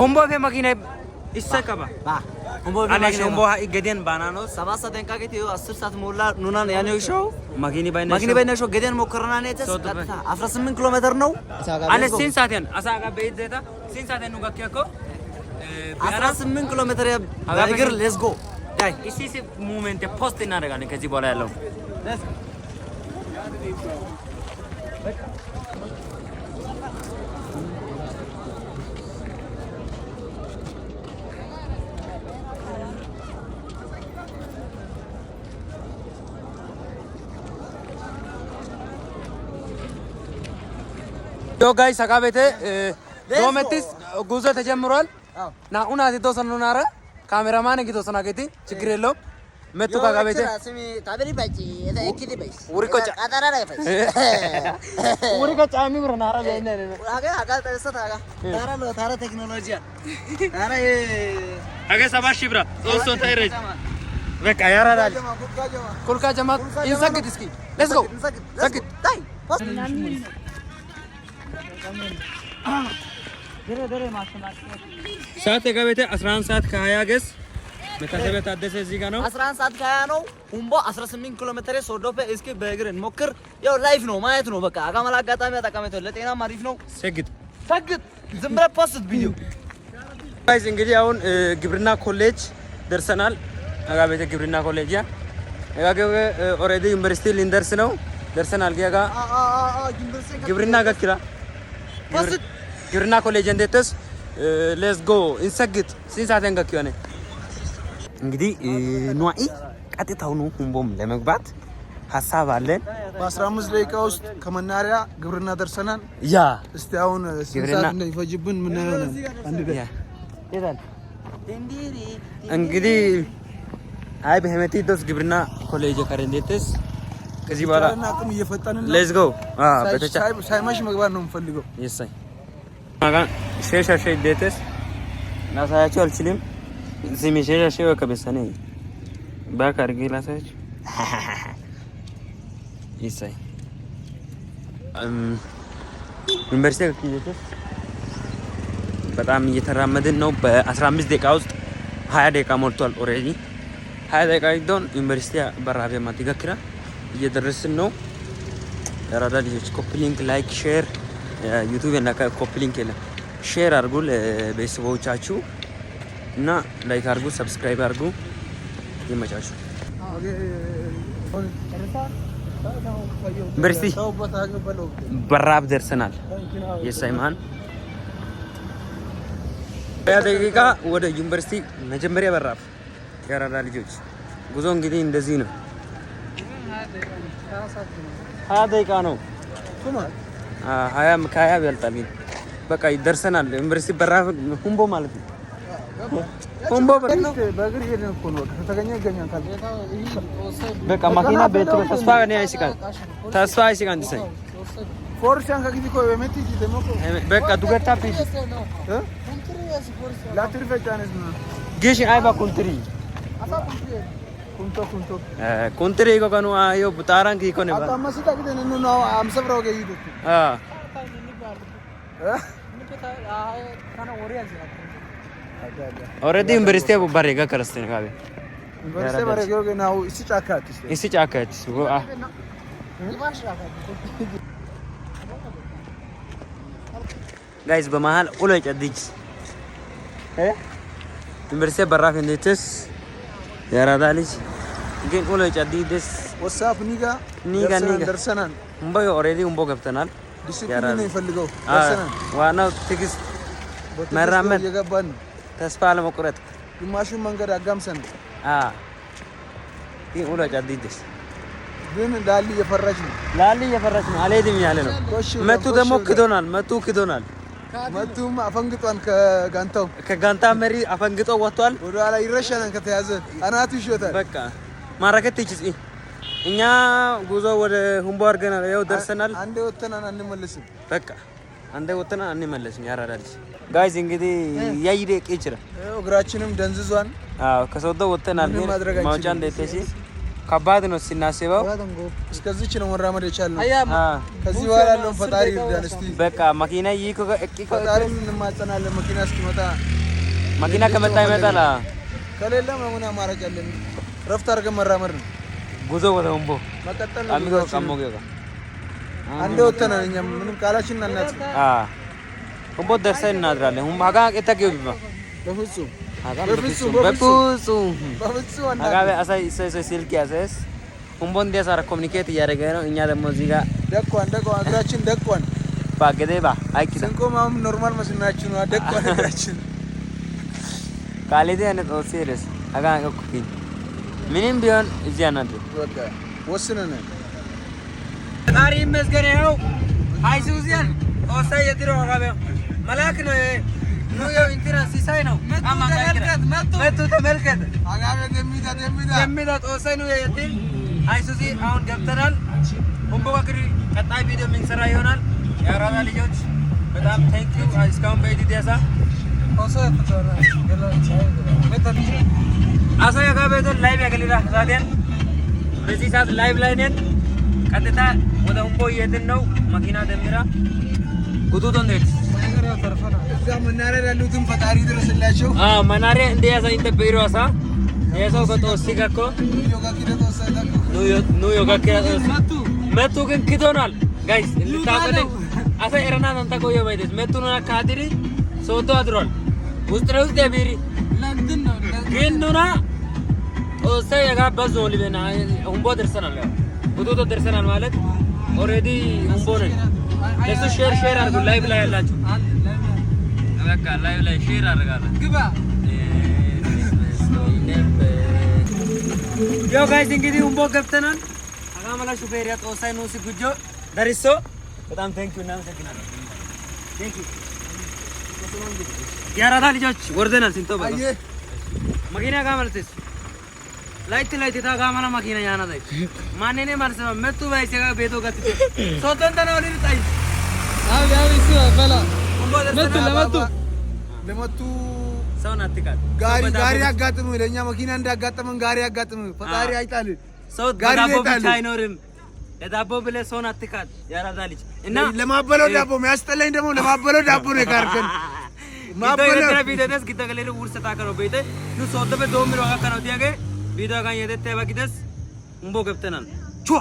Humbo fe makina isa kaba. Ba. Humbo fe makina. Humbo geden banano. Sabasa denka ke tiyo 10 saat mulla nunan yani show. Makini bayna show geden mokrana ne tes. 18 kilometer ነው. አለ ሲን ሳተን አሳጋ በይት ዘታ ሲን ሳተን ነው ጋከኮ 18 ኪሎሜትር በእግር ሌትስ ጎ ዳይ ኢሲሲ ሙቭመንት ፖስት እናደርጋለን ከዚህ በኋላ ያለው ዮ ጋይስ አቃቤቴ ዶሜቲስ ጉዞ ተጀምሯል ና ኡናቲ ተወሰኑ ናረ ካሜራማን እንግዲህ ተወሰኑ አገቲ ችግር የለውም መጡ ካቃቤቴ ስሚ ታበሪ ባጪ እኪዲ ባይስ ውሪቆጫ አጣራ ላይ ባይስ ውሪቆጫ ሚብረ ናረ በእነ አጋ አጋ ተሰታ አጋ ታራ ነው ታራ ቴክኖሎጂያ ታራ አጋ 7 ሺህ ብር ሶስት ታይረጅ በቃ ያራዳል ኩልካ ጀማ ይንሰግድ እስኪ ሌትስ ጎ ሰግድ ታይ ሰዓት የጋቤቴ 11 ሰዓት ከ20 ገስ መታሰቢያ ታደሰ እዚህ ጋር ነው 11 ሰዓት ከ20 ነው ሁምቦ 18 ኪሎ ሜትር ሶዶፔ እስኪ በእግር እንሞክር ያው ላይፍ ነው ማየት ነው በቃ አጋመላ አጋጣሚ አጠቃመተው ለጤና ማሪፍ ነው ሰግድ ዝም ብለህ ፖስት ቪዲዮ ጋይስ እንግዲህ አሁን ግብርና ኮሌጅ ደርሰናል አጋቤቴ ግብርና ኮሌጅ ያ አጋገበ ኦሬዲ ዩኒቨርሲቲ ሊንደርስ ነው ደርሰናል ገጋ ግብርና ጋኪራ ግብርና ኮሌጅ እንዴትስ ሌትስ ጎ እንሰግጥ ሲንሳተን ጋኪዮኔ እንግዲህ ኑአይ ቀጥታው ነው ሁምቦም ለመግባት ሐሳብ አለን በ15 ደቂቃ ውስጥ ከመናሪያ ግብርና ደርሰናል ያ እስቲ አሁን ሲንሳት እንደይፈጅብን ምን ነው አንድ ደ ይላል እንግዲህ አይ በህመቲ ዶስ ግብርና ኮሌጅ ከረንዴትስ ከዚህ በኋላ አቅም እየፈጠንን ሌትስ ጎ በተቻ ሳይመሽ መግባት ነው የምፈልገው ይሳይ ማጋ ሼሻ ዴትስ ናሳያቸው አልችልም እዚህ ሼሻ ወከበሰኔ ባክ አድርጌ ላሳያቸው ይሳይ ዩኒቨርሲቲ ከኪየተስ በጣም እየተራመድን ነው በ15 ደቂቃ ውስጥ 20 ደቂቃ ሞልቷል ኦሬዲ 20 ደቂቃ ይዶን ዩኒቨርሲቲ በራቢያ ማቲጋክራ እየደረስን ነው ያራዳ ልጆች ኮፒ ሊንክ ላይክ ሼር ዩቲዩብ እና ኮፒ ሊንክ የለም ሼር አድርጉ ለቤተሰቦቻችሁ እና ላይክ አድርጉ ሰብስክራይብ አድርጉ ይመቻችሁ ዩኒቨርሲቲ በራብ ደርሰናል የሳይማን ደቂቃ ወደ ዩኒቨርሲቲ መጀመሪያ በራብ ያራዳ ልጆች ጉዞ እንግዲህ እንደዚህ ነው 20 ደቂቃ ነው 20 ከ20 ይበልጣል በቃ ይደርሰናል ዩኒቨርሲቲ በራፍ ሁምቦ ማለት ነው ሁምቦ በእግር ሄደን እኮ ነው ከተገኘ ይገኛል በቃ ማኪና ቤት ተስፋ ነው ያይስካል ተስፋ ያይስካል እንዲሰይ ፎርሻን ከጊዜ ኮ በመቲ ደሞኮ በቃ ዱገታ ፒስ ላትሪፈ ጫነስ ነው ጌሽ አይባ ኩንትሪ ኩንቶ ኩንትሪ ኮከኑ አዮ ቡታራን ኪኮ ነው አጣማስታ ግደን ነው አምሰብራው ገይዱ ኦሬዲ ዩኒቨርሲቲ ባሬጋ ከረስተን ካቤ ዩኒቨርሲቲ ባሬጋ ነው እሲ ጫካት ጋይስ በመሃል ኡሎ ጨድጅ ዩኒቨርሲቲ በራፍ እንዴትስ ያራዳ ልጅ ግን ኡሎ ጨድጅ ወሳፕ ኒጋ ደርሰናል ሁምቦ ኦሬዲ ሁምቦ ገብተናል ዲሲፕሊን ነው ይፈልገው ደርሰናል ዋናው ትግስት መራመድ የገባን ተስፋ ለመቁረጥ ግማሹን መንገድ አጋምሰን ግን ኡሎ ጨድጅ ግን ላሊ እየፈራች ነው አልሄድም ያለ ነው መቱ ደግሞ ክዶናል መቱም አፈንግጧን ከጋንታ መሪ አፈንግጦ ወጥቷል ወደ ኋላ ይረሻናል ከተያዘ አናቱ ይሾታል በቃ ማረከት ይችስ እኛ ጉዞ ወደ ሁምቦ አድርገናል ያው ደርሰናል አንዴ ወጥተናል አንመለስም በቃ አንዴ ወጥተናል አንመለስም ያራዳልሽ ጋይስ እንግዲህ ያይደቅ ይችላል እግራችንም ደንዝዟን ከሰውዶ ወጥተናል ግን ማውጫ እንደተሲ ከባድ ነው ሲናስበው። እስከዚች ነው መራመድ የቻልነው። ከዚህ አ በኋላ ያለውን ፈጣሪ ይርዳን እስቲ። በቃ መኪና ይኮ ፈጣሪን እንማጸናለን። መኪና እስኪመጣ መኪና ከመጣ ይመጣል። ከሌለ ምን አማራጭ አለን? ረፍት አድርገን መራመድ ነው። ጉዞ ወደ ሁምቦ መቀጠል ነው። አሚጎ ቀሞገ አንዴ ወተናል። እኛ ምንም ቃላችን እናት ሁምቦ ደርሰን እናድራለን። ሁምቦ ሀጋ ከተገው ቢባ በፍጹም በፍጹም ሀጋ አሳይ ስልክ ያዘስ ሁምቦ እንዲያሳራ ኮሚኒኬት እያደረገ ነው። እኛ ደግሞ እዚህ ጋር ደቋን እግራችን ደቋን ባገደ ባ አይኪዳ ስንቆማም ኖርማል መስናችሁ ነው። ደቋን እግራችን ቃሌቴ አነ ጦሴለስ ሀጋ እኮኪ ምንም ቢሆን እዚህ አናድ በቃ ወስነን ፈጣሪ ይመስገን። ይኸው አይሱዚያን ኦሳይ የድሮ ሀጋ መላክ ነው። ኑ ያው እንትና ሲሳይ ነው። መጡ ተመልከት። የሚዳ ጦሳይ ነው የትል አይሱዚ አሁን ገብተናል። ሁምቦ ጋር ቀጣይ ቪዲዮ የምንሰራ ይሆናል። የአራዳ ልጆች በጣም ቴንክ ዩ እስካሁን በኤዲት ያሳ አሳ ያጋበተን ላይቭ ያገሊራ ዛዲያን በዚህ ሰዓት ላይቭ ላይ ነን። ቀጥታ ወደ ሁምቦ እየሄድን ነው። መኪና ደምራ ጉቱቶ እንዴት እዛ መናሪያ ያሉትን ፈጣሪ ድረስላቸው። መናሪያ እንደያዛ ኢንተበይሮ አሳ የሰው ከጦሲ ጋኮ ኑ ዮጋ ኪራጦስ መቱ ግን ክዶናል ጋይስ ልታቆደ አሳ ኤረና አንተ ቆየ ባይደስ መቱና ካድሪ ሶቶ አድሯል ውስጥ ለውስጥ የቢሪ ግን ኑና ጦሰ የጋበዞ ሊበና ሁምቦ ደርሰናል። ጉቱቶ ደርሰናል ማለት ኦሬዲ ሁምቦ ነን። ለሱ ሼር አድርጉ። ላይቭ ላይ ያላችሁ በቃ ላይቭ ላይ ሼር አድርጋለሁ። ግባ ዮ ጋይስ እንግዲህ ሁምቦ ገብተናል። አጋመላ ሹፌር ያ ጦሳይ ነው ሲጉጆ ደርሶ በጣም ቴንክ ዩ እናመሰግናለን። ቴንክ ዩ የአራዳ ልጆች ወርደናል። ሲንቶ በቃ መኪና ጋመልተስ ላይት ታጋመና መኪና ያና ዳይ ማንኔ ማርሰማ መጡ ባይሰ ጋር ቤቶ ጋር ሶተን ተናው ሊጣይ ያው እሱ አፈላ ለመቱ ሰውን አትቃል። ጋሪ ያጋጥሙ ለኛ መኪና እንዳጋጠመን ጋሪ ያጋጥሙ። ፈጣሪ አይጣል። ሰው ዳቦ ብቻ አይኖርም። ለዳቦ ብለህ ሰውን አትቃል። ያራዳ ልጅ እና ለማበለው ዳቦ የሚያስጠላኝ ደግሞ ለማበለው ዳቦ ነው የጋርከን ማበለው ቪዲዮ ደስ ጊታገለ ውርሰ ታከረው ቤተ ኑ ሶተበ ዶምሮ አካናው ዲያገ ቪዲዮ ጋር የደተ ባቂደስ ሁምቦ ገብተናል ቹዋ